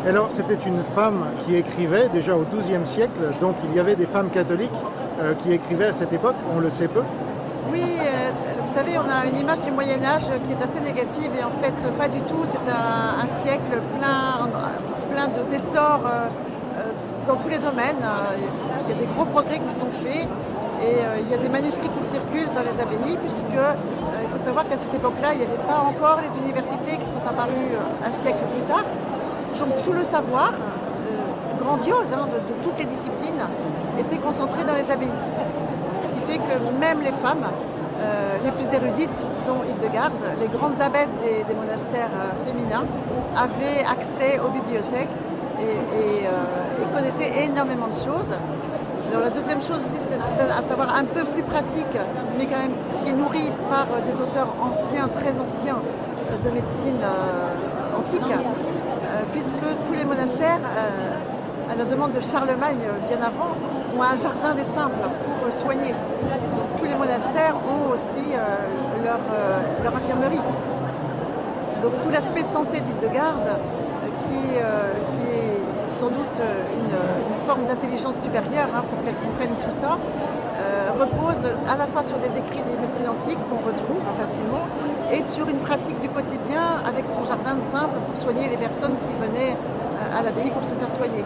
Alors, c'était une femme qui écrivait déjà au XIIe siècle, donc il y avait des femmes catholiques qui écrivaient à cette époque, on le sait peu. Oui, vous savez, on a une image du Moyen-Âge qui est assez négative et en fait, pas du tout. C'est un siècle plein d'essor dans tous les domaines. Il y a des gros progrès qui sont faits et il y a des manuscrits qui circulent dans les abbayes puisque il faut savoir qu'à cette époque-là, il n'y avait pas encore les universités qui sont apparues un siècle plus tard. Donc tout le savoir, grandiose de toutes les disciplines, était concentré dans les abbayes. Ce qui fait que même les femmes les plus érudites, dont Hildegarde, les grandes abbesses des monastères féminins, avaient accès aux bibliothèques et connaissaient énormément de choses. Alors la deuxième chose aussi, c'était à savoir un peu plus pratique, mais quand même qui est nourrie par des auteurs anciens, très anciens, de médecine antique, puisque tous les monastères, à la demande de Charlemagne bien avant, ont un jardin des simples pour soigner. Donc, tous les monastères ont aussi leur infirmerie. Donc tout l'aspect santé d'Hildegarde, qui est sans doute une forme d'intelligence supérieure pour qu'elle comprenne tout ça, repose à la fois sur des écrits des médecines antiques qu'on retrouve facilement et sur une pratique du quotidien avec son jardin de simples pour soigner les personnes qui venaient à l'abbaye pour se faire soigner.